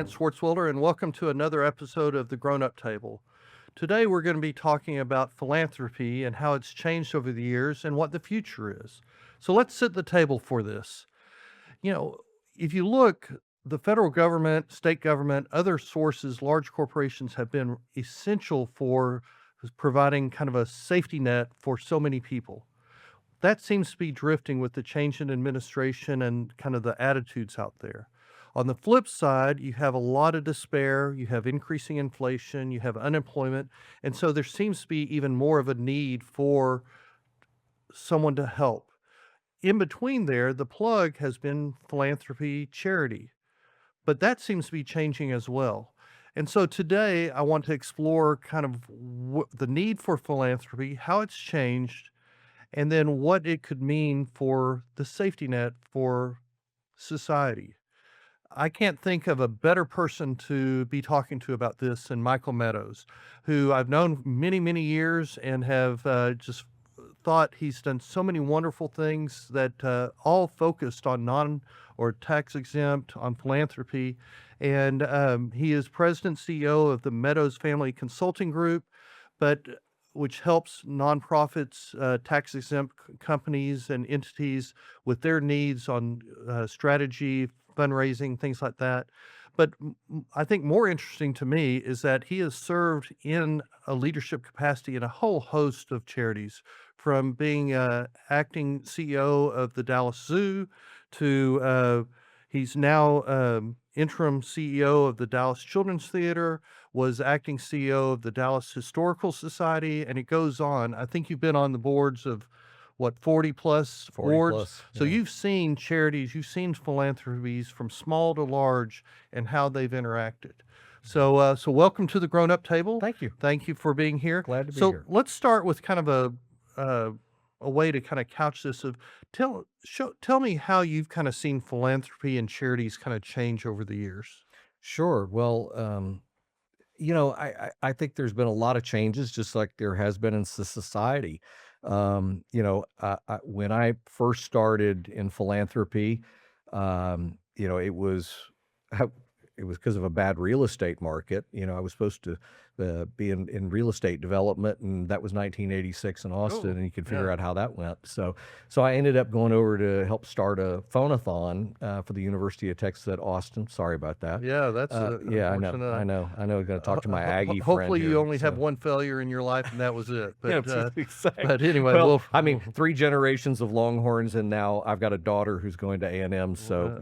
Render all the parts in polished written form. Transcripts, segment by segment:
Swartzwelder, and welcome to another episode of the Grown Up Table. Today, we're going to be talking about philanthropy and how it's changed over the years and what the future is. So let's set the table for this. You know, if you look, the federal government, state government, other sources, large corporations have been essential for providing kind of a safety net for so many people. That seems to be drifting with the change in administration and kind of the attitudes out there. On the flip side, you have a lot of despair, you have increasing inflation, you have unemployment, and so there seems to be even more of a need for someone to help. In between there, the plug has been philanthropy, charity, but that seems to be changing as well. And so today I want to explore kind of the need for philanthropy, how it's changed, and then what it could mean for the safety net for society. I can't think of a better person to be talking to about this than Michael Meadows, who I've known many, many years and have just thought he's done so many wonderful things that all focused on non or tax exempt, on philanthropy. And he is president CEO of the Meadows Family Consulting Group, but which helps nonprofits, tax exempt companies and entities with their needs on strategy, fundraising, things like that. But I think more interesting to me is that he has served in a leadership capacity in a whole host of charities, from being acting CEO of the Dallas Zoo to he's now interim CEO of the Dallas Children's Theater, was acting CEO of the Dallas Historical Society, and it goes on. I think you've been on the boards of what, 40 plus 40 boards? plus, So yeah. you've seen charities, you've seen philanthropies from small to large and how they've interacted. So welcome to the Grown Up Table. Thank you. Thank you for being here. Glad to be So here. let's start with kind of a way to kind of couch this of tell me how you've kind of seen philanthropy and charities kind of change over the years. Sure. Well, I think there's been a lot of changes, just like there has been in society. When I first started in philanthropy, it was it was because of a bad real estate market. I was supposed to be in real estate development, and that was 1986 in Austin, Oh, and you can yeah. figure out how that went. So I ended up going over to help start a phone-a-thon for the University of Texas at Austin. Sorry about that. Yeah, that's Yeah, I know, unfortunate. I know, I know. I'm going to talk to my Aggie friend Hopefully you here. only have So. one failure in your life and that was it. Yeah, But exactly. but anyway, Well, I mean, 3 generations of Longhorns, and now I've got a daughter who's going to A&M, so,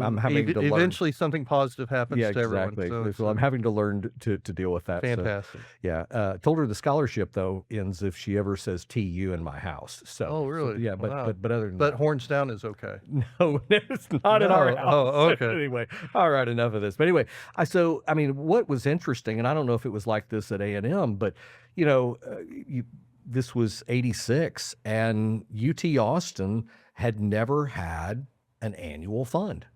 I'm having to learn. eventually something positive happens Yeah, to everyone. exactly. So So I'm having to learn to deal with that. So, fantastic. yeah, told her the scholarship, though, ends if she ever says TU in my house. So, Oh, really? yeah, Wow. but other than But that, horns down is okay. no, it's not in our No. house. Oh, okay. Anyway, all right, enough of this. But anyway, I mean, what was interesting, and I don't know if it was like this at A&M, but this was '86, and UT Austin had never had an annual fund.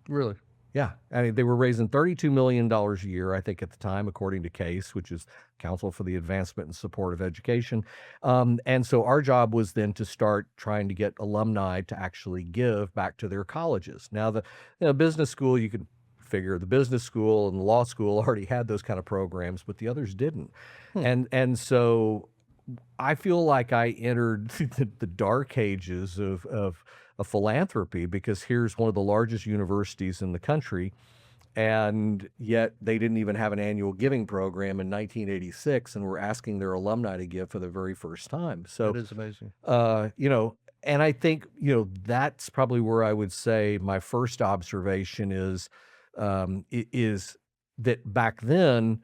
Really? Yeah, I mean, they were raising $32 million a year, I think, at the time, according to CASE, which is Council for the Advancement and Support of Education. And so our job was then to start trying to get alumni to actually give back to their colleges. Now, the business school, you could figure the business school and the law school already had those kind of programs, but the others didn't. And so I feel like I entered the dark ages of philanthropy, because here's one of the largest universities in the country, and yet they didn't even have an annual giving program in 1986, and we're asking their alumni to give for the very first time. So, That is amazing. and I think, that's probably where I would say my first observation is that back then,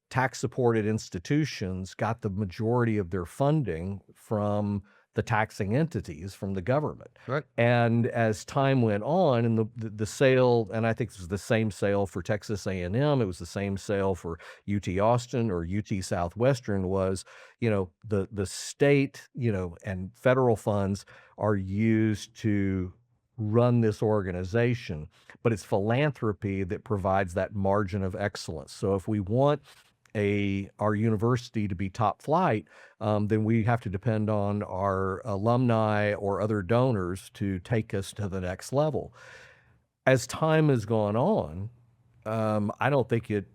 tax-supported institutions got the majority of their funding from the taxing entities, from the government. Right. And as time went on, and the sale, and I think this was the same sale for Texas A&M, it was the same sale for UT Austin or UT Southwestern, was, the state, and federal funds are used to run this organization, but it's philanthropy that provides that margin of excellence. So if we want our university to be top flight, then we have to depend on our alumni or other donors to take us to the next level. As time has gone on, I don't think it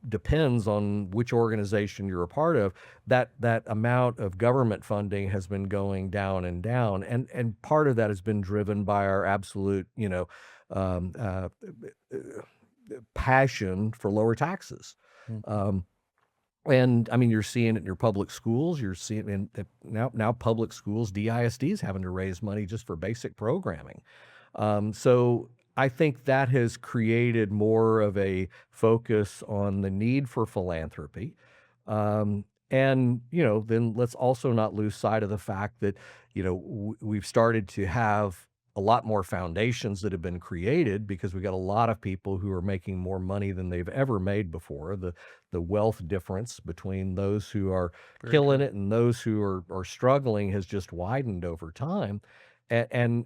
depends on which organization you're a part of. That amount of government funding has been going down and down, and part of that has been driven by our absolute, um, uh, passion for lower taxes. Mhm. Um, and I mean, you're seeing it in your public schools. You're seeing now public schools, DISDs having to raise money just for basic programming. So I think that has created more of a focus on the need for philanthropy. And, then let's also not lose sight of the fact that, we've started to have a lot more foundations that have been created because we got a lot of people who are making more money than they've ever made before. The wealth difference between those who are Very killing true. it and those who are struggling has just widened over time. And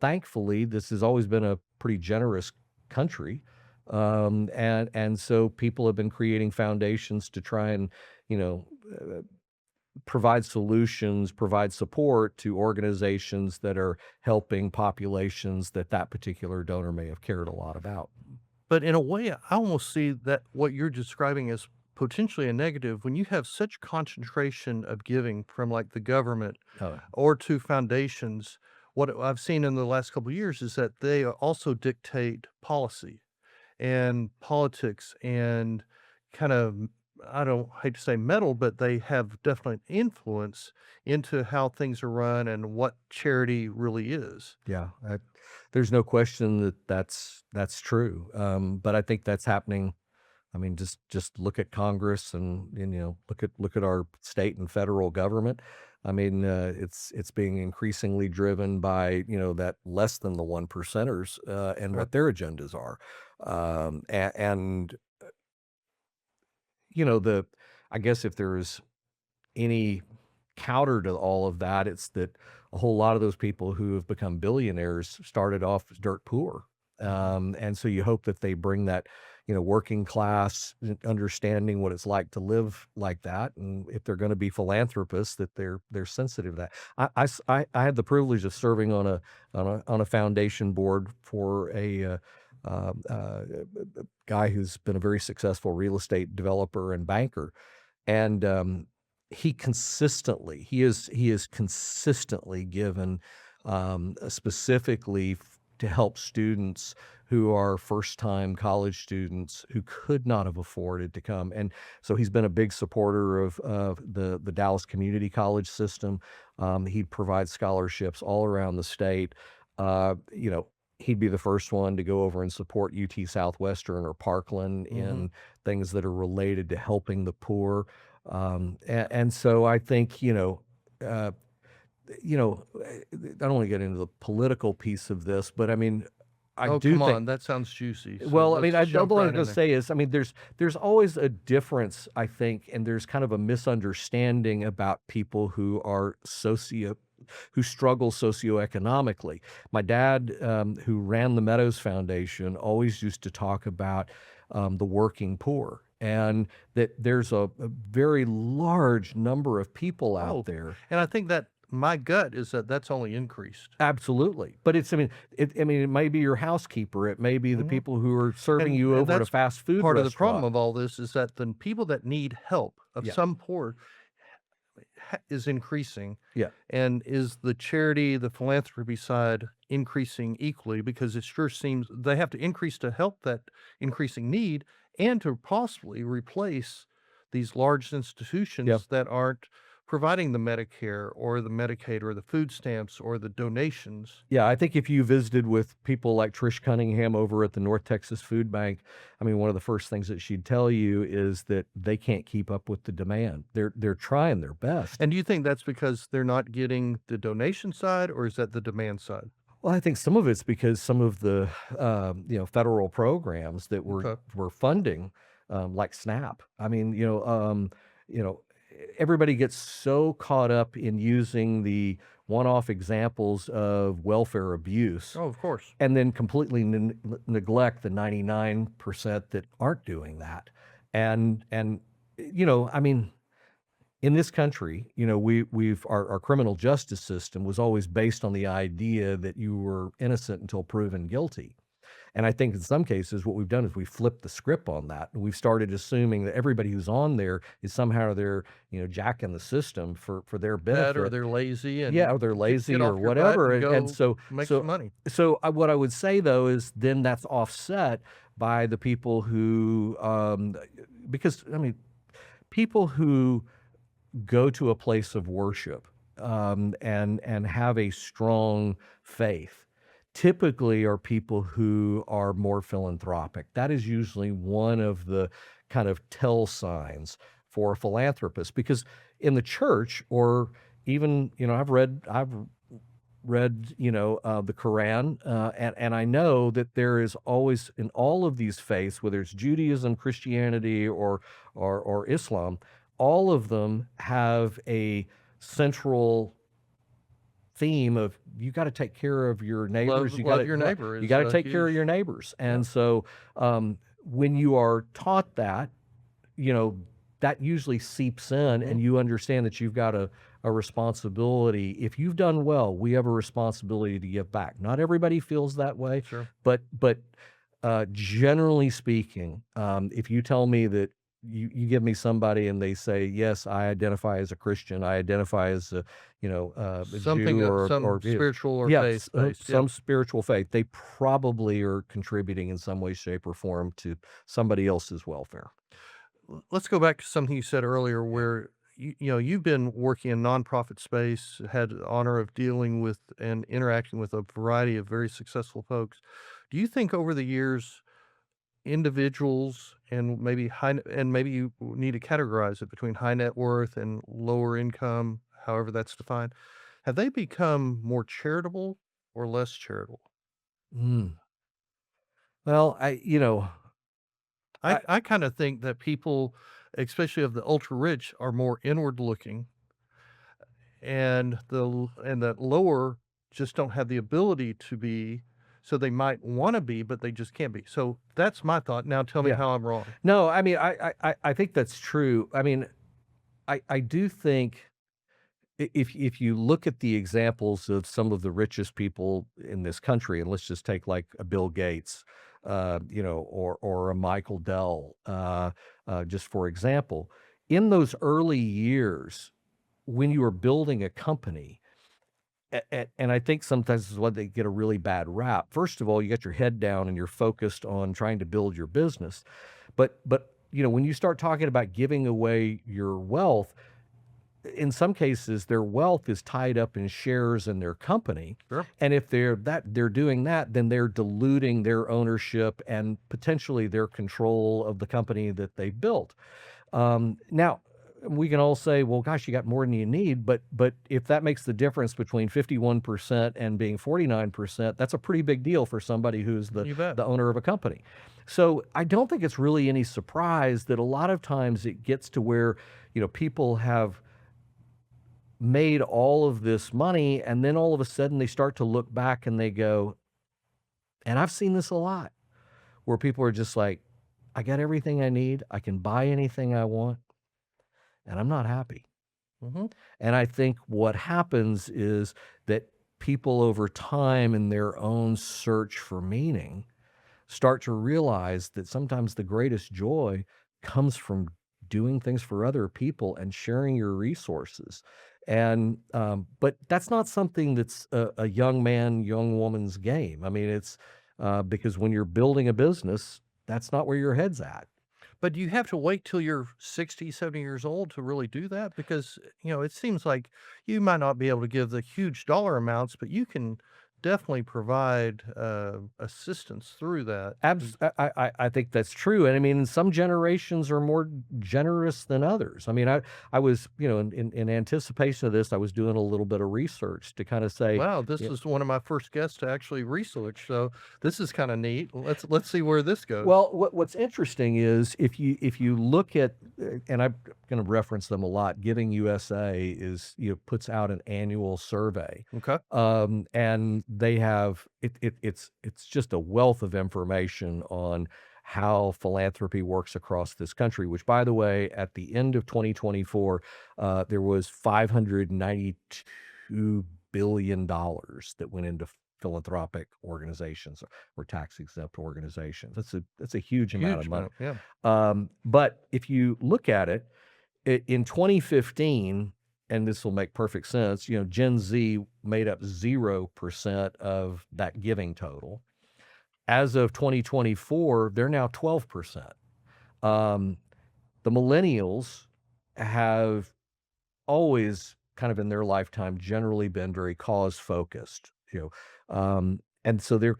thankfully, this has always been a pretty generous country, and so people have been creating foundations to try and you know uh, provide solutions, provide support to organizations that are helping populations that that particular donor may have cared a lot about. But in a way, I almost see that what you're describing as potentially a negative when you have such concentration of giving from like the government Oh, or to foundations. What I've seen in the last couple of years is that they also dictate policy and politics and kind of, I don't hate to say meddle, but they have definite influence into how things are run and what charity really is. yeah, there's no question that that's true. But I think that's happening. I mean, just look at Congress and look at our state and federal government. I mean, it's being increasingly driven by that less than the one percenters and Right. what their agendas are, and the I guess if there's any counter to all of that, it's that a whole lot of those people who have become billionaires started off as dirt poor. Mhm. And so you hope that they bring that, working class understanding what it's like to live like that. And if they're going to be philanthropists, that they're sensitive to that. I had the privilege of serving on a foundation board for uh, uh, a guy who's been a very successful real estate developer and banker, and he is consistently given specifically to help students who are first time college students who could not have afforded to come. And so he's been a big supporter of the Dallas Community College system. He provides scholarships all around the state. uh, you know he'd be the first one to go over and support UT Southwestern or Parkland Mhm. in things that are related to helping the poor. And so I think, uh, I don't want to get into the political piece of this, but I mean, I Oh, do come think, on, that sounds juicy, so well, I mean, let's the jump other one I was right gonna in there. say is, I mean, there's always a difference, I think, and there's kind of a misunderstanding about people who struggle socioeconomically. My dad, who ran the Meadows Foundation, always used to talk about the working poor, and that there's a very large number of people out Oh, there. and I think that my gut is that that's only increased. Absolutely, but I mean, it may be your housekeeper, it may be the Mhm. people who are serving And you and over at a that's fast food part of the problem restaurant. of all this is that the people that need help of Yeah, some poor is increasing, yeah. and is the charity, the philanthropy side increasing equally? Because it sure seems they have to increase to help that increasing need and to possibly replace these large Yeah. institutions that aren't providing the Medicare or the Medicaid or the food stamps or the donations. Yeah, I think if you visited with people like Trish Cunningham over at the North Texas Food Bank, I mean, one of the first things that she'd tell you is that they can't keep up with the demand. They're trying their best. And do you think that's because they're not getting the donation side, or is that the demand side? Well, I think some of it's because some of the federal programs that were Okay. were funding, like SNAP. I mean, you know, everybody gets so caught up in using the one-off examples of welfare abuse, Oh, of course. and then completely neglect the 99% that aren't doing that. And I mean, in this country, our criminal justice system was always based on the idea that you were innocent until proven guilty. And I think in some cases, what we've done is we flipped the script on that. And we've started assuming that everybody who's on there is somehow they're, jacking the system for their That or benefit. they're lazy Yeah, and or they're get lazy or off your butt whatever. and And go so, make some so, money. what I would say though is then that's offset by the people who, because I mean, people who go to a place of worship, and have a strong faith typically are people who are more philanthropic. That is usually one of the kind of tell signs for a philanthropist because in the church or even, I've read, the Quran, and I know that there is always in all of these faiths, whether it's Judaism, Christianity, or Islam, all of them have a central theme of you got to take care of your neighbors. You got Love to your neighbor you is, got to take care of huge. your neighbors, Yeah. and so when you are taught that, you know, that usually seeps in Mhm. and you understand that you've got a responsibility. If you've done well, we have a responsibility to give back. Not everybody feels that way, Sure. but generally speaking, if you tell me that you give me somebody and they say, yes, I identify as a Christian, I identify as a Something, Jew some spiritual or yeah, faith-based. Yep. some spiritual faith, they probably are contributing in some way, shape, or form to somebody else's welfare. Let's go back to something you said earlier where you've been working in nonprofit space, had the honor of dealing with and interacting with a variety of very successful folks. Do you think over the years, individuals and maybe you need to categorize it between high net worth and lower income, however that's defined, have they become more charitable or less charitable? Mm. Well, I I kind of think that people, especially of the ultra rich, are more inward looking, and the lower just don't have the ability to be, so they might want to be, but they just can't be. So that's my thought. Now tell me yeah. how I'm wrong. No, I mean, I think that's true. I mean, I do think if you look at the examples of some of the richest people in this country, and let's just take like a Bill Gates, or a Michael Dell, just for example, in those early years when you were building a company, and I think sometimes this is why they get a really bad rap. First of all, you got your head down and you're focused on trying to build your business, but when you start talking about giving away your wealth in some cases, their wealth is tied up in shares in their company, Sure. and if they're doing that, then they're diluting their ownership and potentially their control of the company that they built. Now, we can all say, "Well, gosh, you got more than you need," but if that makes the difference between 51% and being 49%, that's a pretty big deal for somebody who's the You bet. the owner of a company. So, I don't think it's really any surprise that a lot of times it gets to where, people have made all of this money, and then all of a sudden they start to look back and they go, and I've seen this a lot, where people are just like, I got everything I need, I can buy anything I want, and I'm not happy. Hmm. And I think what happens is that people over time in their own search for meaning start to realize that sometimes the greatest joy comes from doing things for other people and sharing your resources. And but that's not something that's a young man, young woman's game. I mean, it's because when you're building a business, that's not where your head's at. But do you have to wait till you're 60, 70 years old to really do that? Because, it seems like you might not be able to give the huge dollar amounts, but you can definitely provide assistance through that. I think that's true, and I mean, some generations are more generous than others. I mean, I was, in anticipation of this, I was doing a little bit of research to kinda say, Wow, this yeah. is one of my first guests to actually research, so this is kind of neat. Let's see where this goes. Well, what's interesting is if you look at, and I'm gonna reference them a lot, Giving USA is, puts out an annual survey, Okay. and they have it's just a wealth of information on how philanthropy works across this country, which, by the way, at the end of 2024, there was $592 billion that went into philanthropic organizations or tax-exempt organizations. That's a huge amount Huge of money. amount, yeah. But if you look at it, in 2015, and this will make perfect sense, Gen Z made up 0% of that giving total. As of 2024, they're now 12%. Um, the millennials have always kind of in their lifetime generally been very cause focused, and so they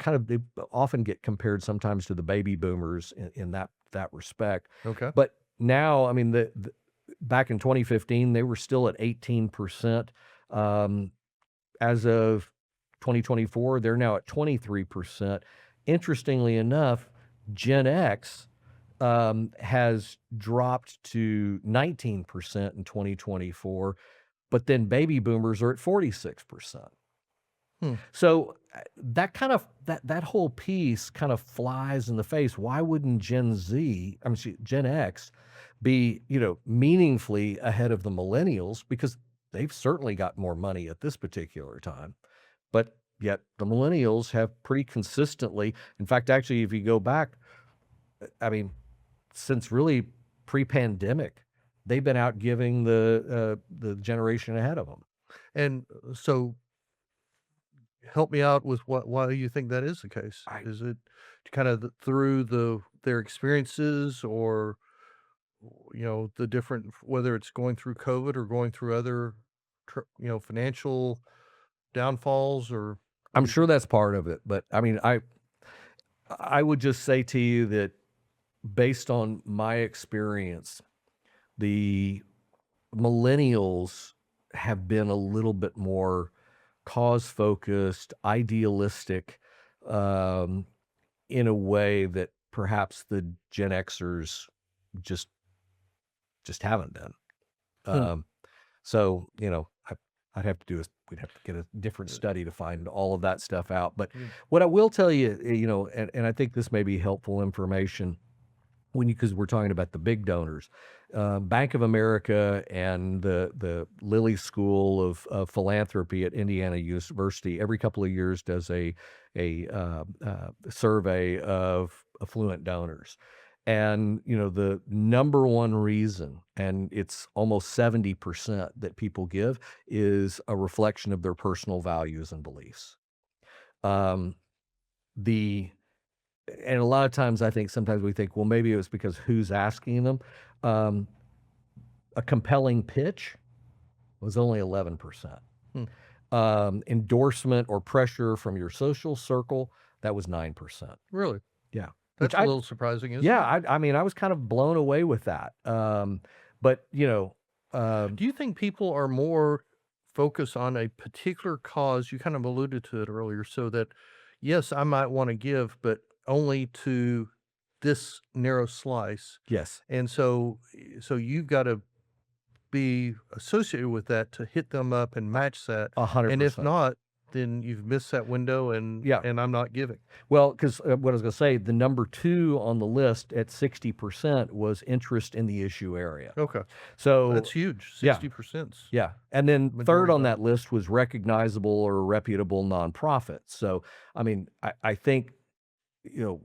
often get compared sometimes to the baby boomers in that respect. Okay. But now, I mean, the back in 2015, they were still at 18%. Um, as of 2024, they're now at 23%. Interestingly enough, Gen X has dropped to 19% in 2024, but then baby boomers are at 46%. Hmm. So that whole piece kind of flies in the face. Why wouldn't Gen X be, meaningfully ahead of the millennials? Because they've certainly got more money at this particular time. But yet the millennials have pretty consistently, in fact, actually, if you go back, I mean, since really pre-pandemic, they've been out giving the generation ahead of them. And so help me out with why you think that is the case. I Is it kind of through their experiences, or the different, whether it's going through COVID or going through other financial downfalls, or what I'm do you sure think? that's part of it, but I mean, I would just say to you that based on my experience, the millennials have been a little bit more cause focused, idealistic, um, in a way that perhaps the Gen Xers just haven't been. Hmm. Um, so I'd have to we'd have to get a different study to find all of that stuff out. But Mm. what I will tell you, and I think this may be helpful information because we're talking about the big donors, Bank of America and the Lilly School of Philanthropy at Indiana University every couple of years does a survey of affluent donors. And the number one reason, and it's almost 70% that people give, is a reflection of their personal values and beliefs. Um, the and a lot of times I think sometimes we think, well, maybe it was because who's asking them. Um, a compelling pitch was only 11%. Hmm. Endorsement or pressure from your social circle, that was 9%. Really? Yeah. Which That's a little surprising, isn't yeah, it? I mean, I was kind of blown away with that. But Do you think people are more focused on a particular cause? You kind of alluded to it earlier, so that, yes, I might want to give, but only to this narrow slice. yes, And so you've got to be associated with that to hit them up and match that. And if 100%. not, then you've missed that window, Yeah. and I'm not giving. Well, because what I was going to say, the number two on the list at 60% was interest in the issue area. Okay. So That's huge. yeah. 60%. Yeah, and then Majority third on of it. that list was recognizable or reputable nonprofits. So, I mean, I think, you know,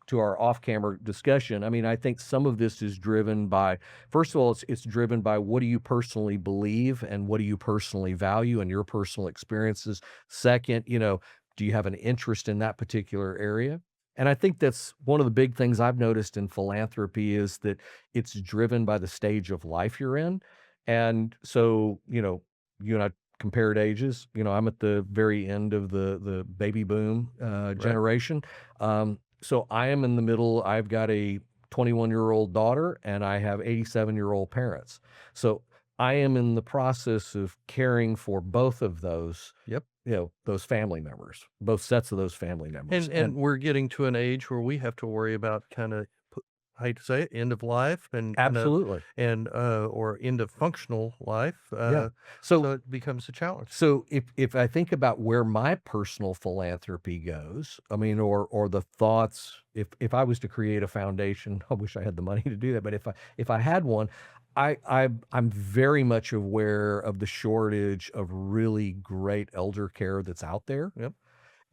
to our off-camera discussion, I mean, I think some of this is driven by, first of all, it's driven by what do you personally believe and what do you personally value and your personal experiences. Second, do you have an interest in that particular area? And I think that's one of the big things I've noticed in philanthropy is that it's driven by the stage of life you're in. And so, you and I compared ages. I'm at the very end of the baby boom Right. generation. So I am in the middle. I've got a 21-year-old daughter and I have 87-year-old parents. So I am in the process of caring for both of those, Yep. those family members, both sets of those family members. And we're getting to an age where we have to worry about kinda, I hate to say it, end of life, and Absolutely. or end of functional life, Yeah. so So it becomes a challenge. So if I think about where my personal philanthropy goes, I mean, or the thoughts, if I was to create a foundation, I wish I had the money to do that, but if I had one, I'm very much aware of the shortage of really great elder care that's out there. Yep.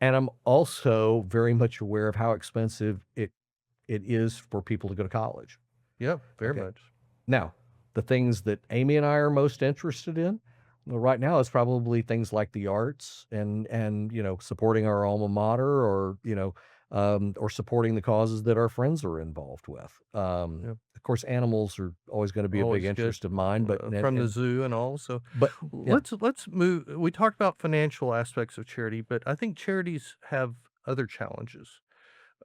and I'm also very much aware of how expensive it is for people to go to college. Yeah, very Okay. much. Now, the things that Amy and I are most interested in, well, right now is probably things like the arts and supporting our alma mater or supporting the causes that our friends are involved with. Yeah, Of course, animals are always going to be a big always good. interest of mine, but From the zoo and all. So but yeah, let's move. We talked about financial aspects of charity, but I think charities have other challenges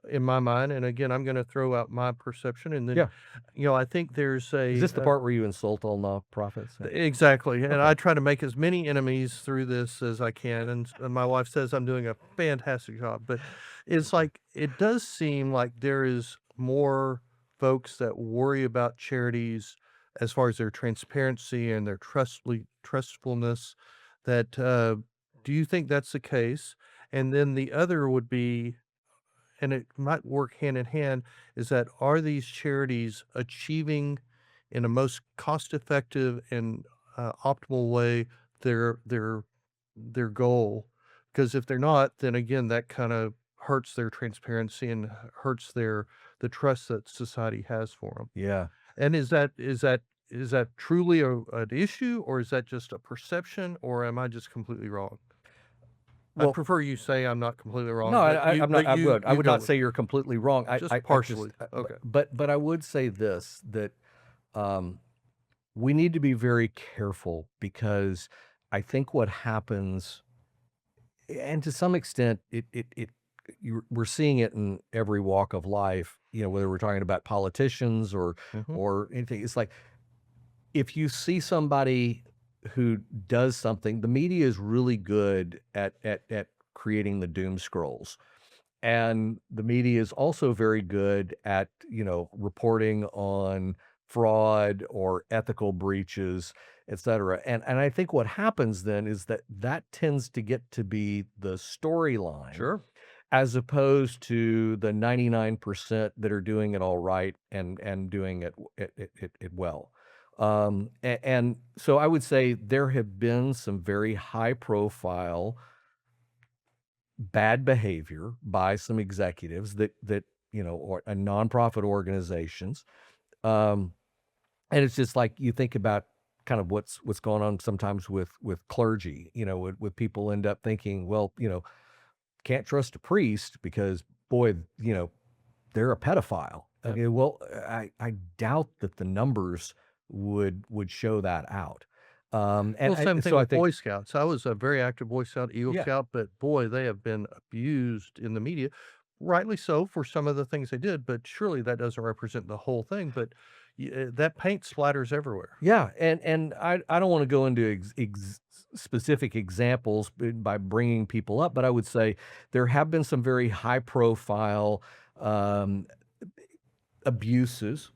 in my mind. And again, I'm going to throw out my perception, and then, yeah. I think there's Is this the part where you insult all nonprofits? Yeah. exactly, and Okay. I try to make as many enemies through this as I can, and my wife says I'm doing a fantastic job, but it's like it does seem like there is more folks that worry about charities as far as their transparency and their trustfulness. That do you think that's the case? And then the other would be, and it might work hand in hand, is that are these charities achieving in a most cost effective and optimal way their goal? Because if they're not, then again that kind of hurts their transparency and hurts the trust that society has for them. Yeah. And is that truly an issue, or is that just a perception, or am I just completely wrong? I'd Well, prefer you say I'm not completely no, wrong, but I'm not. I you would go not with say you're completely wrong. just I just, partially. Okay. but I would say this that um, we need to be very careful because I think what happens, and to some extent, we're seeing it in every walk of life. Whether we're talking about politicians Mhm. or anything, it's like if you see somebody who does something, the media is really good at creating the doom scrolls. And the media is also very good at, reporting on fraud or ethical breaches, et cetera. And I think what happens then is that tends to get to be the storyline Sure. as opposed to the 99% that are doing it all right and doing it well. And so I would say there have been some very high profile bad behavior by some executives or nonprofit organizations. Um, and it's just like you think about kind of what's going on sometimes with clergy, with people end up thinking, well, can't trust a priest because boy, they're a pedophile. Yeah. Okay, well, I doubt that the numbers would show that out. Well, same thing So I with think, Boy Scouts. I was a very active Boy Scout, Eagle yeah, Scout, but boy, they have been abused in the media. Rightly so for some of the things they did, but surely that doesn't represent the whole thing. But that paint splatters everywhere. yeah, and I don't want to go into specific examples by bringing people up, but I would say there have been some very high profile um, abuses.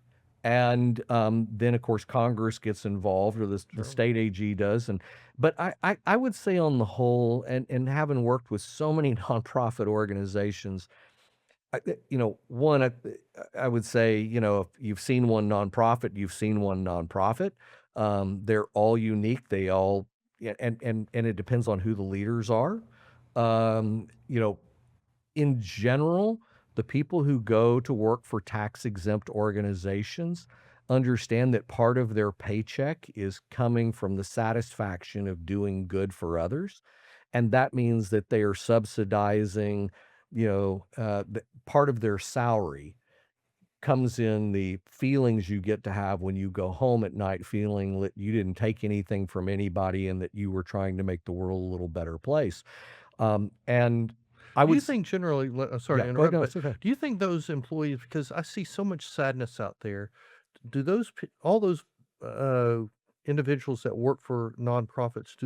And then, of course, Congress gets involved, or the Sure. state AG does. But I would say, on the whole, and having worked with so many nonprofit organizations, one, I would say, if you've seen one nonprofit, you've seen one nonprofit. They're all unique. They all, yeah, and it depends on who the leaders are. Um, you know, in general, the people who go to work for tax-exempt organizations understand that part of their paycheck is coming from the satisfaction of doing good for others, and that means that they are subsidizing, part of their salary comes in the feelings you get to have when you go home at night feeling that you didn't take anything from anybody and that you were trying to make the world a little better place. And I Do would you s think generally, sorry Yeah, to go ahead, interrupt, no, but it's okay. do you think those employees, because I see so much sadness out there, do all those uh, individuals that work for nonprofits,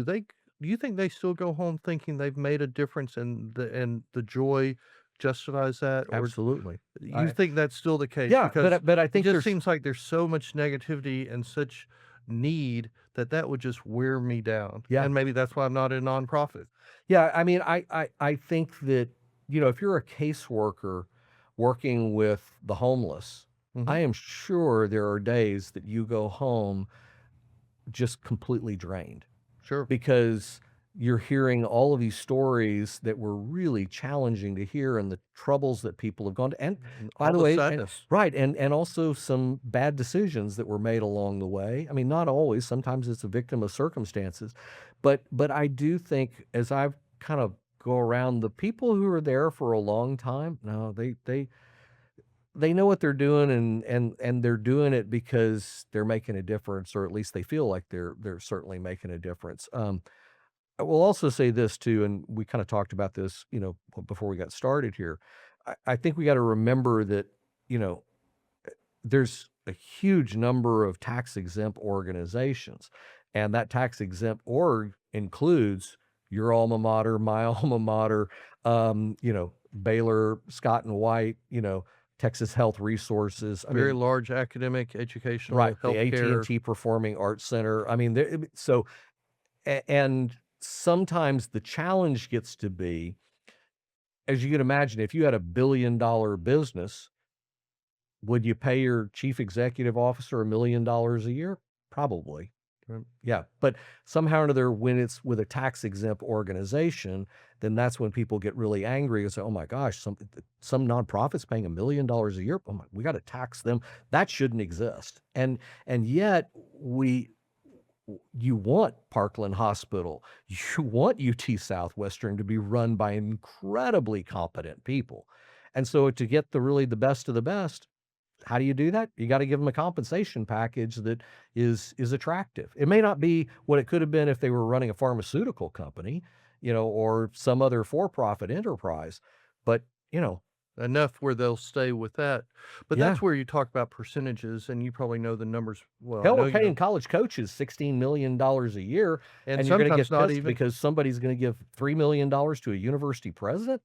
do you think they still go home thinking they've made a difference and the joy justifies that? Or Absolutely. you I think that's still the case? Yeah, Because but I it think just there's seems like there's so much negativity and such need that would just wear me down. yeah. And maybe that's why I'm not a nonprofit. Yeah, I mean, I think that, if you're a caseworker working with the homeless, Hmm. I am sure there are days that you go home just completely drained Sure. because you're hearing all of these stories that were really challenging to hear and the troubles that people have gone to. And And by all the the way, sadness. right, and also some bad decisions that were made along the way. I mean, not always. Sometimes it's a victim of circumstances, but I do think as I've kind of go around, the people who are there for a long time, no, they know what they're doing, and they're doing it because they're making a difference, or at least they feel like they're certainly making a difference. I will also say this too, and we kind of talked about this, before we got started here. I think we got to remember that, you know, there's a huge number of tax exempt organizations, and that tax exempt org includes your alma mater, my alma mater, Baylor, Scott and White, Texas Health Resources. I Very mean, large academic, right, educational, the healthcare. AT&T Performing Arts Center. I mean, so and sometimes the challenge gets to be, as you can imagine, if you had $1 billion business, would you pay your chief executive officer $1 million a year? Probably. Right. Yeah. But somehow or another, when it's with a tax exempt organization, then that's when people get really angry and say, oh my gosh, some nonprofit's paying $1 million a year. Oh my, we got to tax them. That shouldn't exist. And yet you want Parkland Hospital, you want UT Southwestern to be run by incredibly competent people. And so to get the best of the best, how do you do that? You got to give them a compensation package that is attractive. It may not be what it could have been if they were running a pharmaceutical company, or some other for-profit enterprise, but Enough where they'll stay with that. But yeah. that's where you talk about percentages, and you probably know the numbers well. I Hell, know we're you paying know. college coaches $16 million a year, And and you're going to sometimes get not this even. because somebody's going to give $3 million to a university president.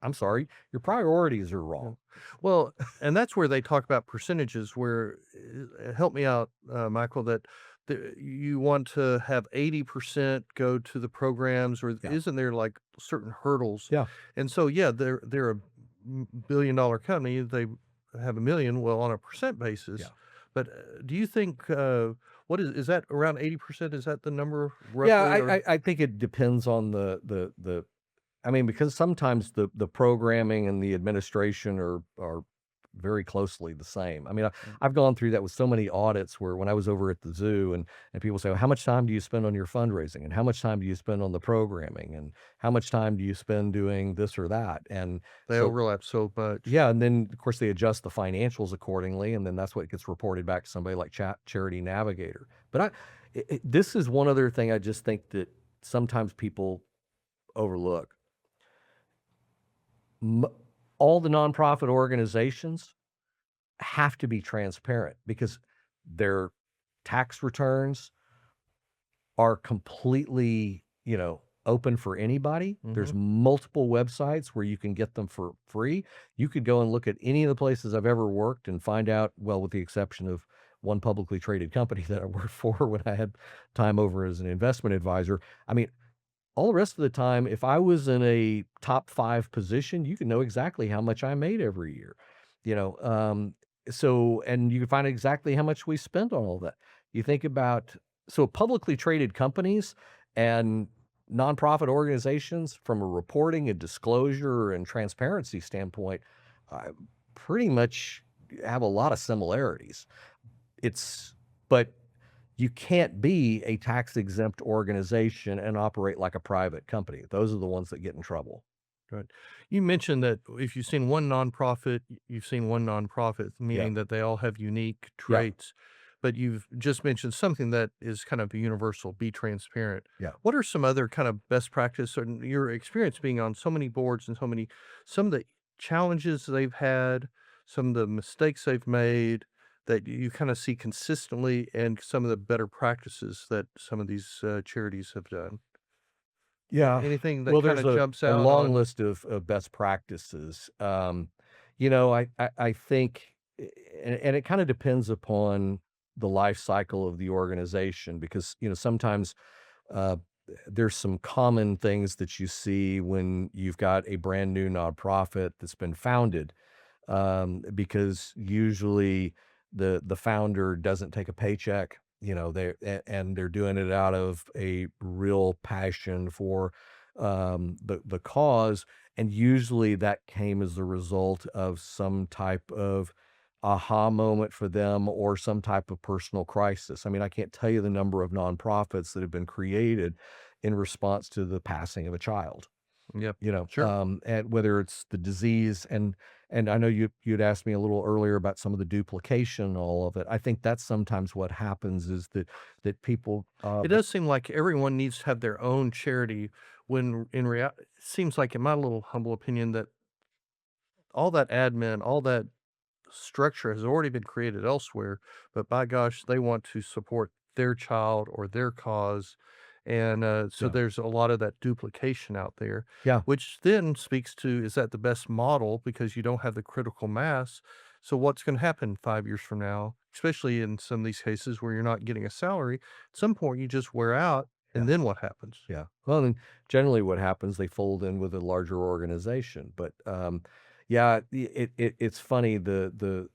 I'm sorry, your priorities are Yeah. wrong. Well, and that's where they talk about percentages where, help me out, Michael, that you want to have 80% go to the programs, or Yeah, isn't there like certain hurdles? yeah, And so, yeah, they're a billion-dollar company. They have a million, well, on a percent basis. yeah. But do you think, what is that around 80%? Is that the number Yeah, roughly? Or I think it depends on I mean, because sometimes the programming and the administration are very closely the same. I mean, I've gone through that with so many audits where when I was over at the zoo and people say, well, how much time do you spend on your fundraising? And how much time do you spend on the programming? And how much time do you spend doing this or that? And they so, overlap so much? yeah, and then of course they adjust the financials accordingly. And then that's what gets reported back to somebody like Charity Navigator. But this is one other thing I just think that sometimes people overlook. M- all the nonprofit organizations have to be transparent because their tax returns are completely, open for anybody. There's Mhm. multiple websites where you can get them for free. You could go and look at any of the places I've ever worked and find out, well, with the exception of one publicly traded company that I worked for when I had time over as an investment advisor. I mean, all the rest of the time, if I was in a top 5 position, you can know exactly how much I made every year, you know, and you can find exactly how much we spent on all that. You think about publicly traded companies and nonprofit organizations from a reporting and disclosure and transparency standpoint, uh, pretty much have a lot of similarities. It's but you can't be a tax-exempt organization and operate like a private company. Those are the ones that get in trouble. Right. You mentioned that if you've seen one nonprofit, you've seen one nonprofit, Yeah, meaning that they all have unique yeah, traits. But you've just mentioned something that is kind of universal, be transparent. yeah. What are some other kind of best practice or your experience being on so many boards and some of the challenges they've had, some of the mistakes they've made that you kind of see consistently, and some of the better practices that some of these charities have done? Yeah. Anything that Well, kind there's of a jumps a out long on? list of best practices. I think and it kinda depends upon the life cycle of the organization because, sometimes, uh, there's some common things that you see when you've got a brand new nonprofit that's been founded, because usually the founder doesn't take a paycheck. And they're doing it out of a real passion for the cause, and usually that came as a result of some type of aha moment for them or some type of personal crisis. I mean, I can't tell you the number of nonprofits that have been created in response to the passing of a child. Yep. Sure. And whether it's the disease, and I know you'd asked me a little earlier about some of the duplication, all of it. I think that's sometimes what happens is that people, It does seem like everyone needs to have their own charity when in reality, it seems like, in my little humble opinion, that all that admin, all that structure has already been created elsewhere, but by gosh, they want to support their child or their cause. And so yeah, there's a lot of that duplication out there, yeah, which then speaks to, is that the best model because you don't have the critical mass? So what's going to happen 5 years from now, especially in some of these cases where you're not getting a salary? At some point, you just wear out, yeah, and then what happens? yeah. Well, and generally, what happens, they fold in with a larger organization. But yeah, it's funny the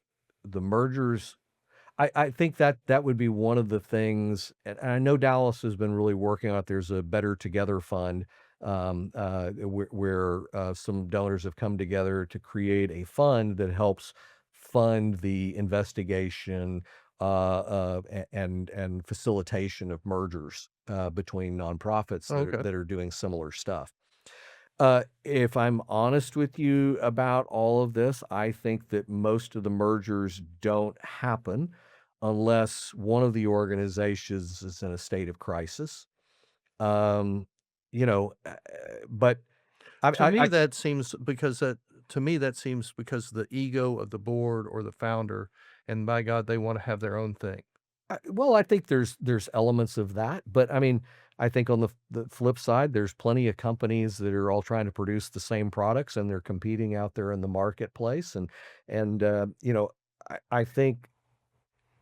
mergers. I think that that would be one of the things, and I know Dallas has been really working on it. There's a Better Together fund, where some donors have come together to create a fund that helps fund the investigation, and facilitation of mergers, between nonprofits Okay. that are doing similar stuff. If I'm honest with you about all of this, I think that most of the mergers don't happen unless one of the organizations is in a state of crisis. Um, you know, but To me, I that seems because that to me, that seems because the ego of the board or the founder, and by God, they wanna have their own thing. well, I think there's elements of that, but I mean, I think on the flip side, there's plenty of companies that are all trying to produce the same products and they're competing out there in the marketplace, and I think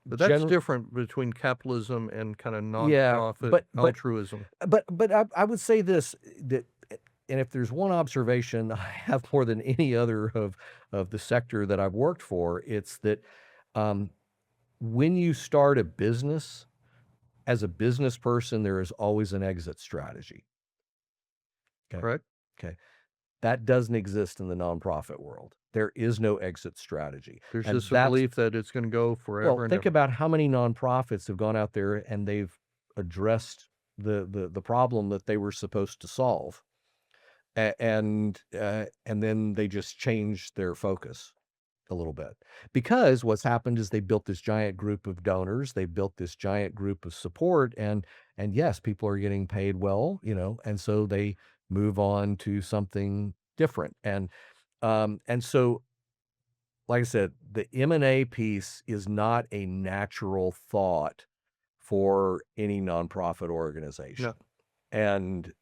But that's generally. different between capitalism and kinda Yeah, nonprofit but altruism. I would say this, that and if there's one observation I have more than any other of the sector that I've worked for, it's that, um, when you start a business, as a business person, there is always an exit strategy, okay? Correct? Okay. That doesn't exist in the nonprofit world. There is no exit strategy, There's and just a that's belief that it's gonna go well, forever and think ever. about how many nonprofits have gone out there and they've addressed the problem that they were supposed to solve, and then they just changed their focus a little bit. Because what's happened is they built this giant group of donors, they built this giant group of support, and yes, people are getting paid well, and so they move on to something different. And so like I said, the M&A piece is not a natural thought for any nonprofit No, organization. And,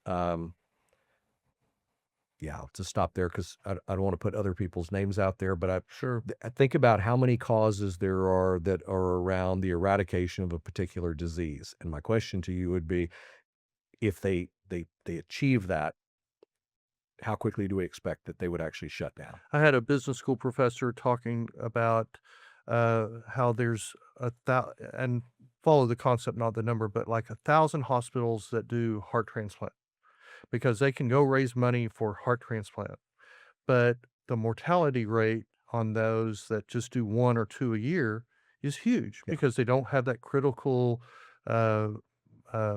yeah, to stop there because I don't wanna put other people's names out there, but sure. I think about how many causes there are that are around the eradication of a particular disease, and my question to you would be, if they achieve that, how quickly do we expect that they would actually shut down? I had a business school professor talking about, how there's and follow the concept, not the number, but like 1,000 hospitals that do heart transplant because they can go raise money for heart transplant. But the mortality rate on those that just do 1 or 2 a year is huge Yeah, because they don't have that critical, uh,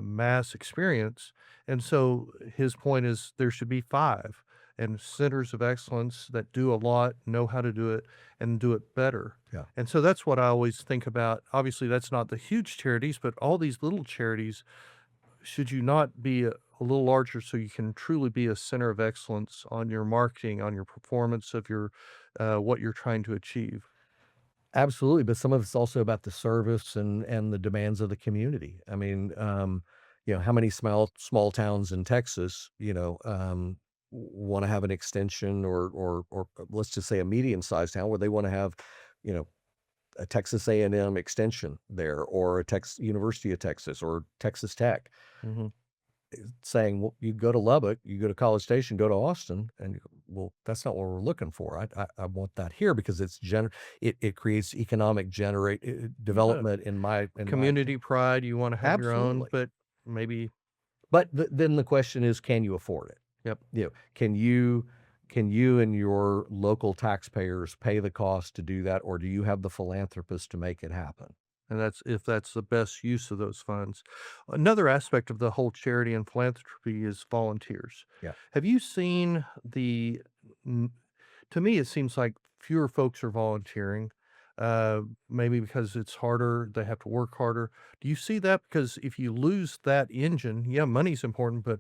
mass experience, and so his point is there should be 5, and centers of excellence that do a lot, know how to do it, and do it better, yeah. and so that's what I always think about. Obviously, that's not the huge charities, but all these little charities, should you not be a little larger so you can truly be a center of excellence on your marketing, on your performance of your what you're trying to achieve? Absolutely, but some of it's also about the service and the demands of the community. I mean, how many small towns in Texas, want to have an extension, or let's just say a medium-sized town where they want to have, you know, a Texas A&M extension there, or a Texas University of Texas, or Texas Tech, Mhm. saying, well, you go to Lubbock, you go to College Station, go to Austin, and well, that's not what we're looking for. I want that here because it creates economic generate You bet. development in my Community opinion. pride, you wanna have your own, Absolutely. but maybe But then the question is, can you afford it? yep, You know, can you and your local taxpayers pay the cost to do that, or do you have the philanthropist to make it happen? and that's if that's the best use of those funds. Another aspect of the whole charity and philanthropy is volunteers. Yeah. Have you seen the n to me, it seems like fewer folks are volunteering, maybe because it's harder, they have to work harder. Do you see that? Because if you lose that engine, yeah, money's important, but,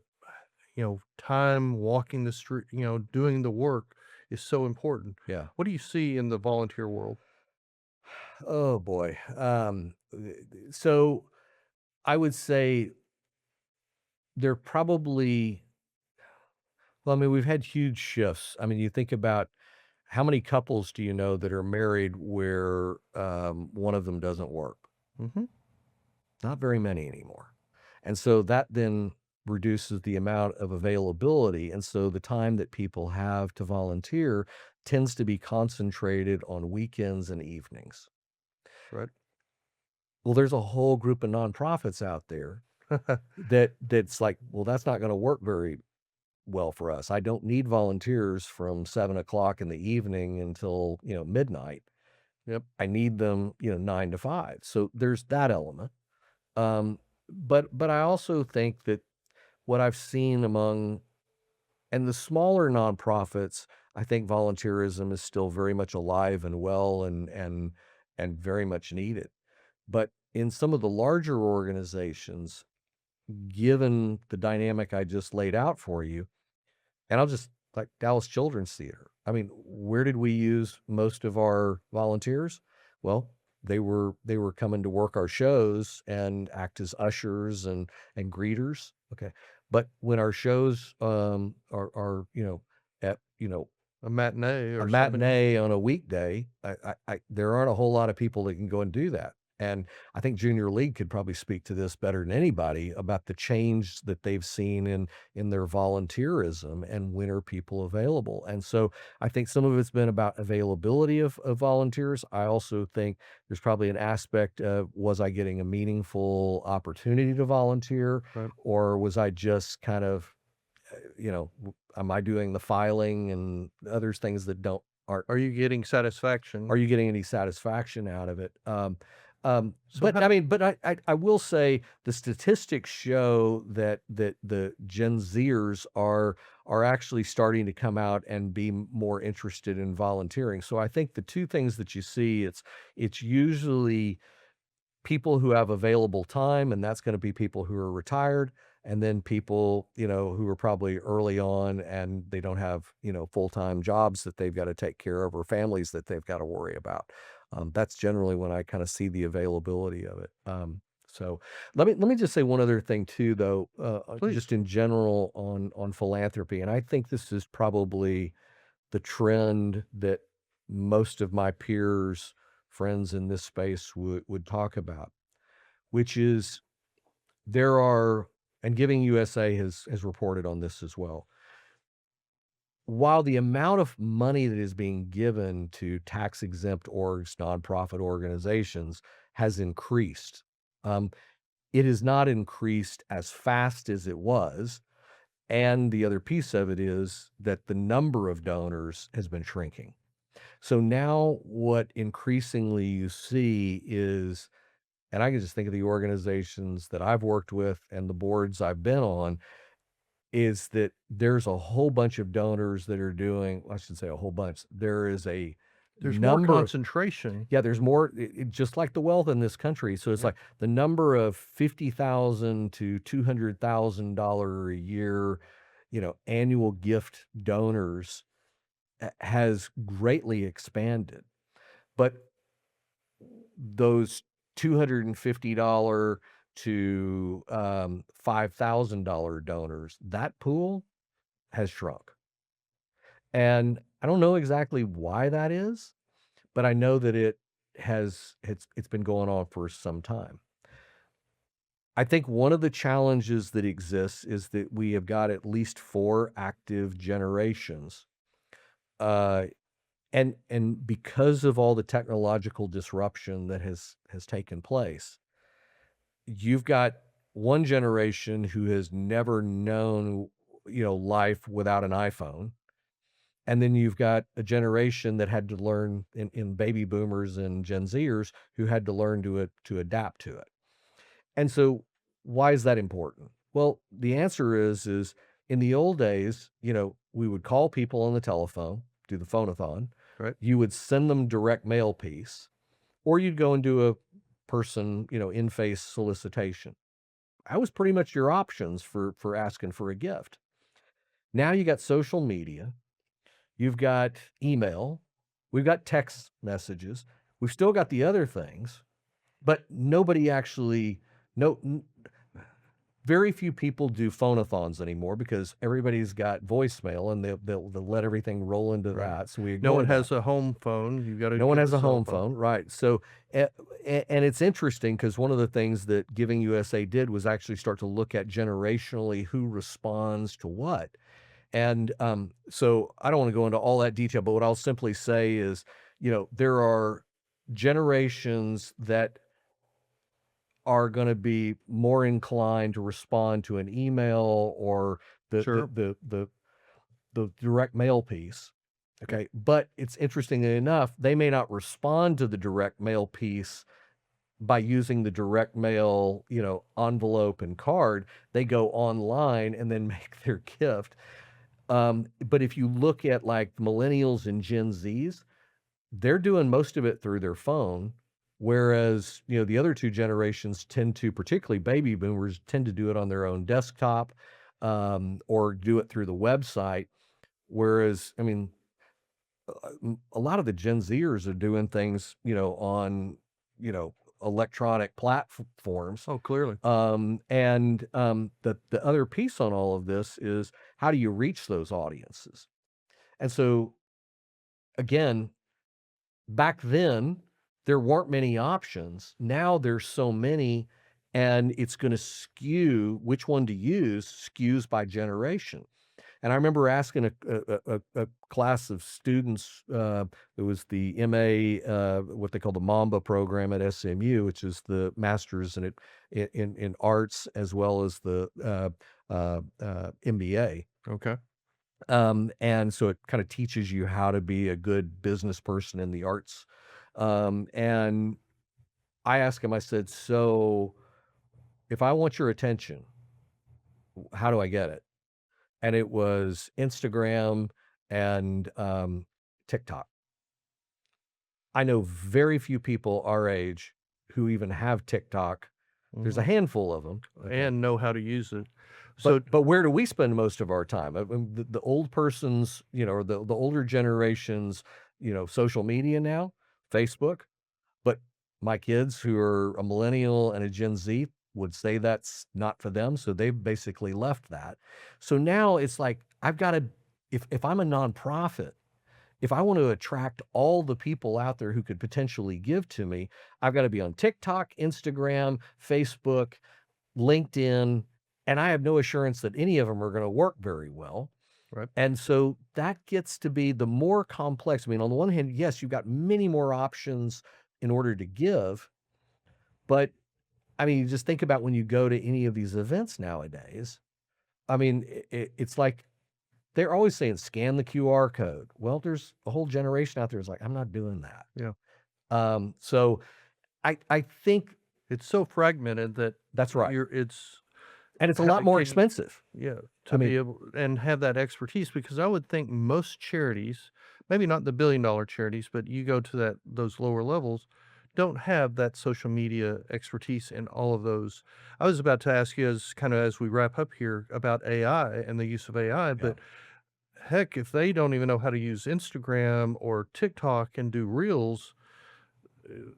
time, walking the street, doing the work is so important. Yeah. What do you see in the volunteer world? Oh boy. So I would say they're probably well, I mean, we've had huge shifts. I mean, you think about how many couples do you know that are married where one of them doesn't work? Mhm. Not very many anymore. And so that then reduces the amount of availability. And so the time that people have to volunteer tends to be concentrated on weekends and evenings. Right. Well, there's a whole group of nonprofits out there that's like, well, that's not going to work very well for us. I don't need volunteers from 7 o'clock in the evening until, midnight. Yep. I need them, 9 to 5. So there's that element. But I also think that what I've seen among and the smaller nonprofits, I think volunteerism is still very much alive and well and very much needed. But in some of the larger organizations, given the dynamic I just laid out for you, and I'll just like Dallas Children's Theater. I mean, where did we use most of our volunteers? Well, they were coming to work our shows and act as ushers and greeters. Okay. But when our shows are at A matinee a or something. matinee on a weekday, there aren't a whole lot of people that can go and do that. And I think Junior League could probably speak to this better than anybody about the change that they've seen in their volunteerism and when are people available. And so I think some of it's been about availability of volunteers. I also think there's probably an aspect of was I getting a meaningful opportunity to volunteer, Right. or was I just kind of am I doing the filing and others things that don't aren't Are you getting are satisfaction? you getting any satisfaction out of it? So But how I mean, but I will say the statistics show that the Gen Zers are actually starting to come out and be more interested in volunteering. So I think the two things that you see, it's usually people who have available time, and that's gonna be people who are retired, and then people, who are probably early on and they don't have, full-time jobs that they've gotta take care of or families that they've gotta worry about. That's generally when I kinda see the availability of it. So let me just say one other thing too, though, please. just in general on philanthropy, and I think this is probably the trend that most of my peers, friends in this space would talk about, which is there are and Giving USA has reported on this as well. While the amount of money that is being given to tax-exempt orgs, nonprofit organizations has increased, um, it has not increased as fast as it was, and the other piece of it is that the number of donors has been shrinking. So now what increasingly you see is and I can just think of the organizations that I've worked with and the boards I've been on, is that there's a whole bunch of donors that are doing I should say a whole bunch. There is a There's more number of concentration. yeah, there's more just like the wealth in this country. So it's Yep. like the number of 50,000 to $200,000 a year, annual gift donors has greatly expanded. But those $250 to $5,000 donors, that pool has shrunk. And I don't know exactly why that is, but I know that it's been going on for some time. I think one of the challenges that exists is that we have got at least 4 active generations Uh, and because of all the technological disruption that has taken place, you've got one generation who has never known, life without an iPhone. And then you've got a generation that had to learn in baby boomers and Gen Zers who had to learn to adapt to it. And so why is that important? Well, the answer is in the old days, we would call people on the telephone, do the phonathon. Right. You would send them direct mail piece, or you'd go and do a person, in-face solicitation. That was pretty much your options for asking for a gift. Now you got social media, you've got email, we've got text messages, we've still got the other things, but nobody actually no n very few people do phonathons anymore because everybody's got voicemail and they'll let everything roll into Right. that, so we No ignore one that. has a home phone. You've got to No one get has the a cell home phone. phone, right? So, and it's interesting because one of the things that Giving USA did was actually start to look at generationally who responds to what. And so I don't want to go into all that detail, but what I'll simply say is, there are generations that are going to be more inclined to respond to an email or the the Sure. the the, the direct mail piece. Yeah. Okay. But it's interestingly enough, they may not respond to the direct mail piece by using the direct mail, envelope and card. They go online and then make their gift. But if you look at like millennials and Gen Zs, they're doing most of it through their phone, whereas, the other 2 generations tend to, particularly baby boomers, tend to do it on their own desktop, or do it through the website. Whereas, I mean, a lot of the Gen Zers are doing things, on, you know, electronic platforms. Oh, clearly. The other piece on all of this is how do you reach those audiences? And so again, back then, there weren't many options. Now there's so many, and it's gonna skew which one to use skews by generation. And I remember asking a class of students, it was the MA, what they call the Mamba program at SMU, which is the master's in arts as well as the, MBA. Okay. And so it kind of teaches you how to be a good business person in the arts. And I asked him, I said, "So if I want your attention, how do I get it?" And it was Instagram and TikTok. I know very few people our age who even have TikTok. There's a Mhm. handful of them. Okay. And know how to use it. But So but where do we spend most of our time? I mean, the old person's, or the older generations, social media now, Facebook. But my kids who are a millennial and a Gen Z would say that's not for them, so they've basically left that. So now it's like I've gotta if I'm a nonprofit, if I want to attract all the people out there who could potentially give to me, I've gotta be on TikTok, Instagram, Facebook, LinkedIn, and I have no assurance that any of them are gonna work very well. right. And so that gets to be the more complex. I mean, on the one hand, yes, you've got many more options in order to give, but I mean, you just think about when you go to any of these events nowadays. I mean, it's like they're always saying scan the QR code. Well, there's a whole generation out there is like, I'm not doing that. Yeah. So I think It's so fragmented that that's right, it's and it's a lot having more expensive. yeah, I to mean, be able and have that expertise because I would think most charities, maybe not the billion-dollar charities, but you go to those lower levels, don't have that social media expertise in all of those. I was about to ask you as we wrap up here about AI and the use of AI, yeah, but heck, if they don't even know how to use Instagram or TikTok and do reels, uh,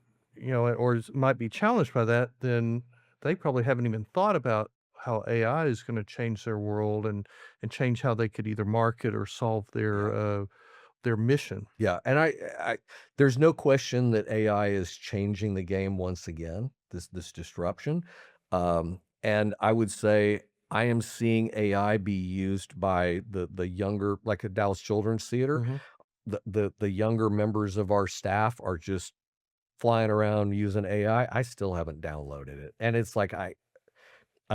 or might be challenged by that, then they probably haven't even thought about how AI is going to change their world and change how they could either market or solve yeah. their mission. Yeah, and I there's no question that AI is changing the game once again, this disruption. And I would say I am seeing AI be used by the younger, like a Dallas Children's Theater. Mhm. the younger members of our staff are just flying around using AI. I still haven't downloaded it, and it's like I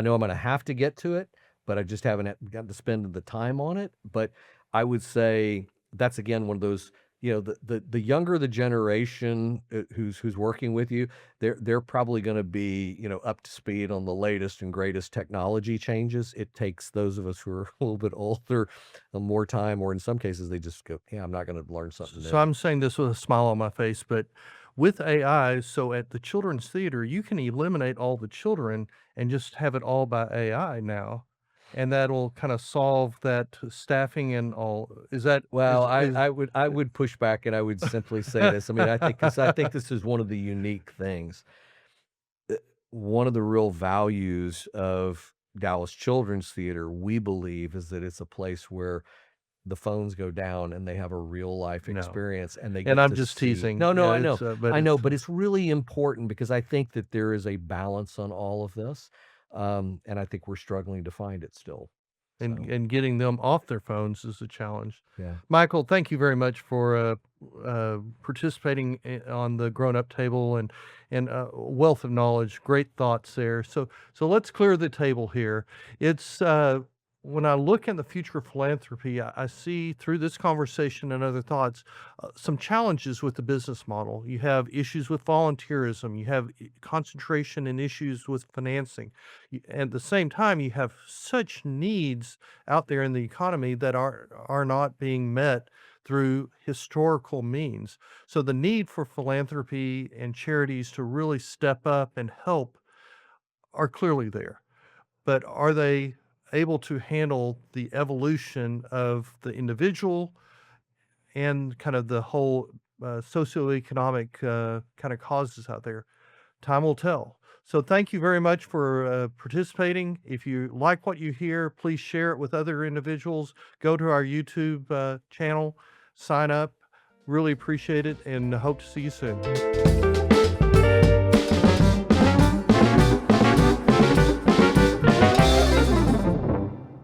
know I'm gonna have to get to it, but I just haven't gotten to spend the time on it. But I would say that's again one of those, the younger the generation who's working with you, they're probably going to be, up to speed on the latest and greatest technology changes. It takes those of us who are a little bit older more time, or in some cases they just go, yeah, I'm not going to learn something So new. I'm saying this with a smile on my face, but with AI, so at the children's theater, you can eliminate all the children and just have it all by AI now, and that'll kind of solve that staffing and all. Is that Well, is I would push back and I would simply say this. I mean, I think this is one of the unique things. One of the real values of Dallas Children's Theater, we believe, is that it's a place where the phones go down and they have a real life no, experience and they and get I'm to just see. teasing. No, no, Yeah, I know. but I know, it's but it's really important because I think that there is a balance on all of this. And I think we're struggling to find it still. So, and getting them off their phones is a challenge. yeah. Michael, thank you very much for participating on the Grown Up Table and wealth of knowledge. Great thoughts there. So let's clear the table here. It's when I look at the future of philanthropy, I see through this conversation and other thoughts some challenges with the business model. You have issues with volunteerism. You have concentration and issues with financing. At the same time, you have such needs out there in the economy that are not being met through historical means. So the need for philanthropy and charities to really step up and help are clearly there. But are they able to handle the evolution of the individual and kind of the whole socioeconomic kind of causes out there? Time will tell. So thank you very much for participating. If you like what you hear, please share it with other individuals. Go to our YouTube channel, sign up. Really appreciate it and hope to see you soon.